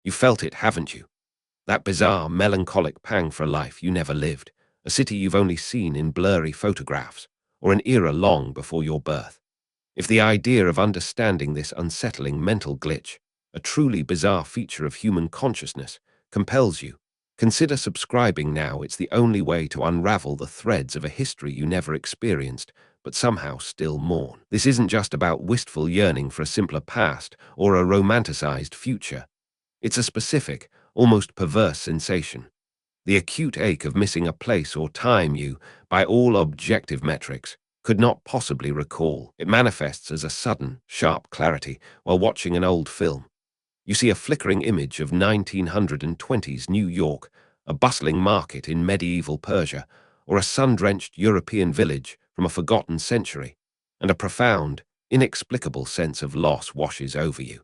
You felt it, haven't you? That bizarre, melancholic pang for a life you never lived, a city you've only seen in blurry photographs, or an era long before your birth. If the idea of understanding this unsettling mental glitch, a truly bizarre feature of human consciousness, compels you, consider subscribing now. It's the only way to unravel the threads of a history you never experienced, but somehow still mourn. This isn't just about wistful yearning for a simpler past or a romanticized future. It's a specific, almost perverse sensation. The acute ache of missing a place or time you, by all objective metrics, could not possibly recall. It manifests as a sudden, sharp clarity while watching an old film. You see a flickering image of 1920s New York, a bustling market in medieval Persia, or a sun-drenched European village from a forgotten century, and a profound, inexplicable sense of loss washes over you.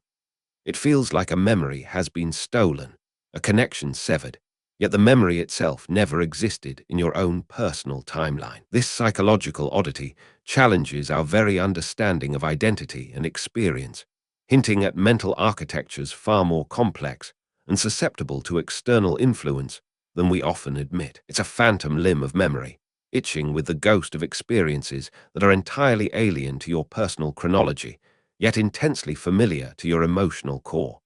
It feels like a memory has been stolen, a connection severed, yet the memory itself never existed in your own personal timeline. This psychological oddity challenges our very understanding of identity and experience, hinting at mental architectures far more complex and susceptible to external influence than we often admit. It's a phantom limb of memory, itching with the ghost of experiences that are entirely alien to your personal chronology, yet intensely familiar to your emotional core.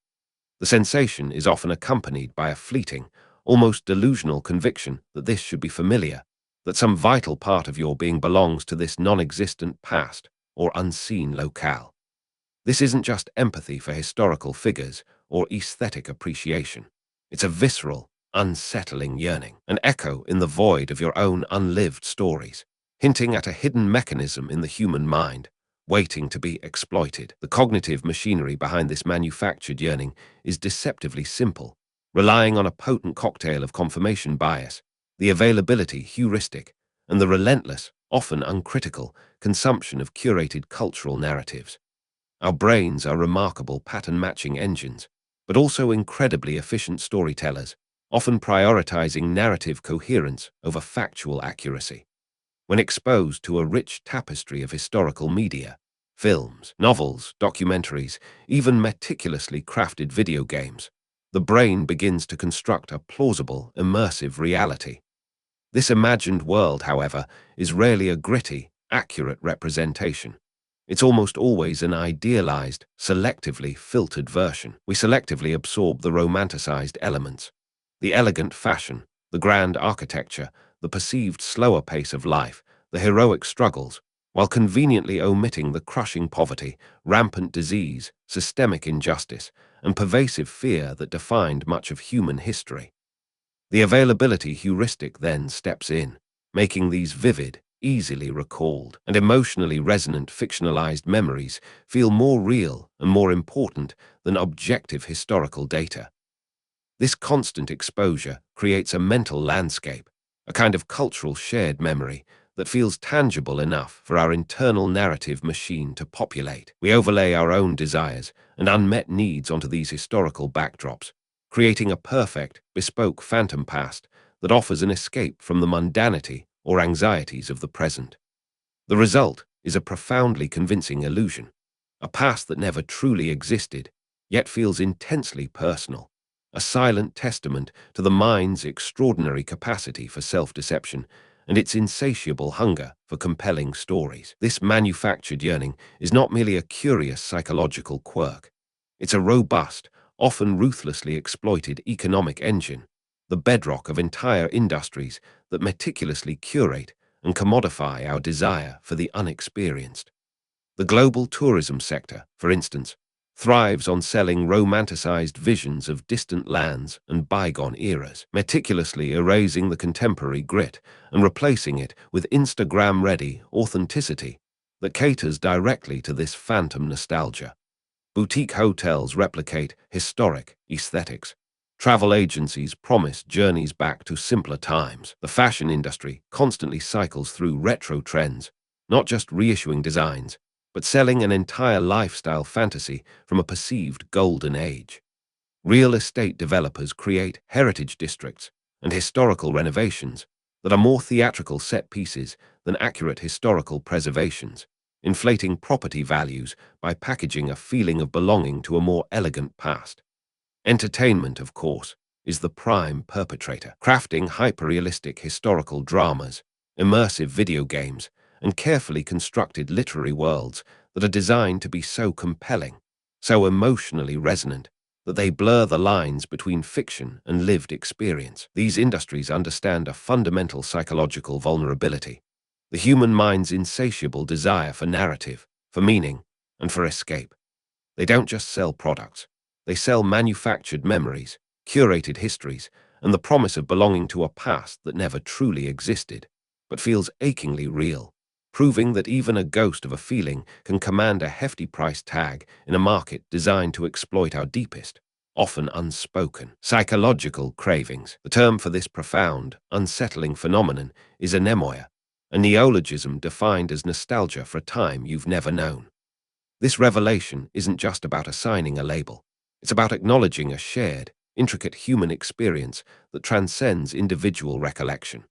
The sensation is often accompanied by a fleeting, almost delusional conviction that this should be familiar, that some vital part of your being belongs to this non-existent past or unseen locale. This isn't just empathy for historical figures or aesthetic appreciation. It's a visceral, unsettling yearning, an echo in the void of your own unlived stories, hinting at a hidden mechanism in the human mind, waiting to be exploited. The cognitive machinery behind this manufactured yearning is deceptively simple, relying on a potent cocktail of confirmation bias, the availability heuristic, and the relentless, often uncritical, consumption of curated cultural narratives. Our brains are remarkable pattern-matching engines, but also incredibly efficient storytellers, often prioritizing narrative coherence over factual accuracy. When exposed to a rich tapestry of historical media, films, novels, documentaries, even meticulously crafted video games, the brain begins to construct a plausible, immersive reality. This imagined world, however, is rarely a gritty, accurate representation. It's almost always an idealized, selectively filtered version. We selectively absorb the romanticized elements, the elegant fashion, the grand architecture, the perceived slower pace of life, the heroic struggles, while conveniently omitting the crushing poverty, rampant disease, systemic injustice, and pervasive fear that defined much of human history. The availability heuristic then steps in, making these vivid, easily recalled, and emotionally resonant fictionalized memories feel more real and more important than objective historical data. This constant exposure creates a mental landscape, a kind of cultural shared memory that feels tangible enough for our internal narrative machine to populate. We overlay our own desires and unmet needs onto these historical backdrops, creating a perfect, bespoke phantom past that offers an escape from the mundanity or anxieties of the present. The result is a profoundly convincing illusion, a past that never truly existed, yet feels intensely personal, a silent testament to the mind's extraordinary capacity for self-deception and its insatiable hunger for compelling stories. This manufactured yearning is not merely a curious psychological quirk. It's a robust, often ruthlessly exploited economic engine, the bedrock of entire industries that meticulously curate and commodify our desire for the unexperienced. The global tourism sector, for instance, thrives on selling romanticized visions of distant lands and bygone eras, meticulously erasing the contemporary grit and replacing it with Instagram-ready authenticity that caters directly to this phantom nostalgia. Boutique hotels replicate historic aesthetics. Travel agencies promise journeys back to simpler times. The fashion industry constantly cycles through retro trends, not just reissuing designs, but selling an entire lifestyle fantasy from a perceived golden age. Real estate developers create heritage districts and historical renovations that are more theatrical set pieces than accurate historical preservations, inflating property values by packaging a feeling of belonging to a more elegant past. Entertainment, of course, is the prime perpetrator, crafting hyper-realistic historical dramas, immersive video games, and carefully constructed literary worlds that are designed to be so compelling, so emotionally resonant, that they blur the lines between fiction and lived experience. These industries understand a fundamental psychological vulnerability: the human mind's insatiable desire for narrative, for meaning, and for escape. They don't just sell products. They sell manufactured memories, curated histories, and the promise of belonging to a past that never truly existed, but feels achingly real, proving that even a ghost of a feeling can command a hefty price tag in a market designed to exploit our deepest, often unspoken, psychological cravings. The term for this profound, unsettling phenomenon is anemoia, a neologism defined as nostalgia for a time you've never known. This revelation isn't just about assigning a label. It's about acknowledging a shared, intricate human experience that transcends individual recollection.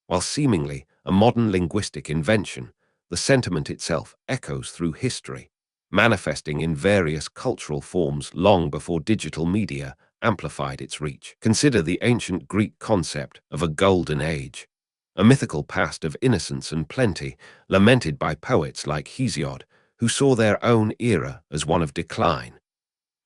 While seemingly a modern linguistic invention, the sentiment itself echoes through history, manifesting in various cultural forms long before digital media amplified its reach. Consider the ancient Greek concept of a golden age, a mythical past of innocence and plenty, lamented by poets like Hesiod, who saw their own era as one of decline,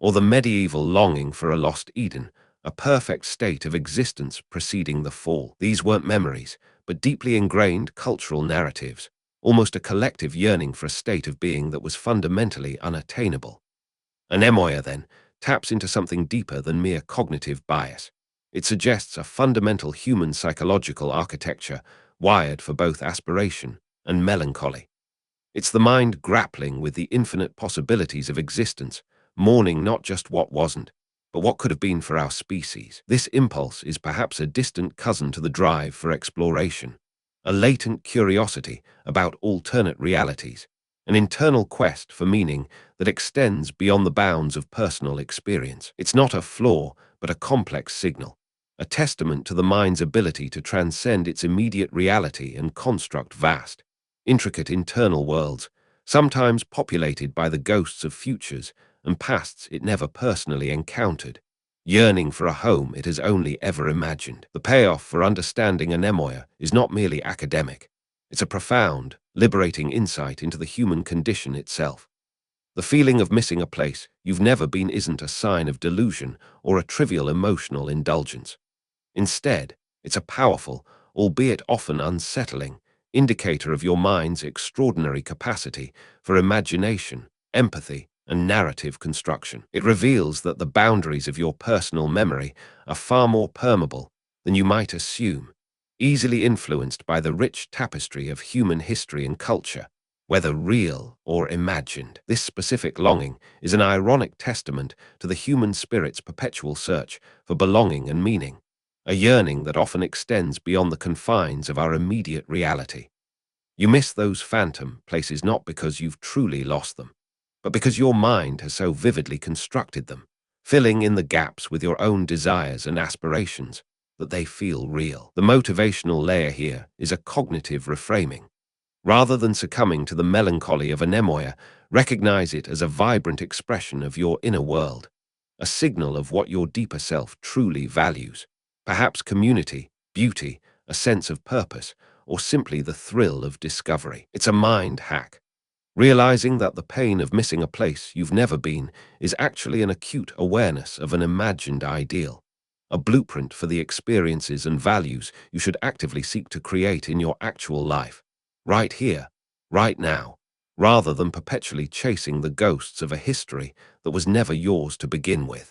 or the medieval longing for a lost Eden, a perfect state of existence preceding the fall. These weren't memories, but deeply ingrained cultural narratives, almost a collective yearning for a state of being that was fundamentally unattainable. Anemoia, then, taps into something deeper than mere cognitive bias. It suggests a fundamental human psychological architecture wired for both aspiration and melancholy. It's the mind grappling with the infinite possibilities of existence, mourning not just what wasn't, but what could have been for our species. This impulse is perhaps a distant cousin to the drive for exploration, a latent curiosity about alternate realities, an internal quest for meaning that extends beyond the bounds of personal experience. It's not a flaw, but a complex signal, a testament to the mind's ability to transcend its immediate reality and construct vast, intricate internal worlds, sometimes populated by the ghosts of futures and pasts it never personally encountered, yearning for a home it has only ever imagined. The payoff for understanding anemoia is not merely academic. It's a profound, liberating insight into the human condition itself. The feeling of missing a place you've never been isn't a sign of delusion or a trivial emotional indulgence. Instead, it's a powerful, albeit often unsettling, indicator of your mind's extraordinary capacity for imagination, empathy, and narrative construction. It reveals that the boundaries of your personal memory are far more permeable than you might assume, easily influenced by the rich tapestry of human history and culture, whether real or imagined. This specific longing is an ironic testament to the human spirit's perpetual search for belonging and meaning, a yearning that often extends beyond the confines of our immediate reality. You miss those phantom places not because you've truly lost them, but because your mind has so vividly constructed them, filling in the gaps with your own desires and aspirations, that they feel real. The motivational layer here is a cognitive reframing. Rather than succumbing to the melancholy of anemoia, recognize it as a vibrant expression of your inner world, a signal of what your deeper self truly values. Perhaps community, beauty, a sense of purpose, or simply the thrill of discovery. It's a mind hack, realizing that the pain of missing a place you've never been is actually an acute awareness of an imagined ideal, a blueprint for the experiences and values you should actively seek to create in your actual life, right here, right now, rather than perpetually chasing the ghosts of a history that was never yours to begin with.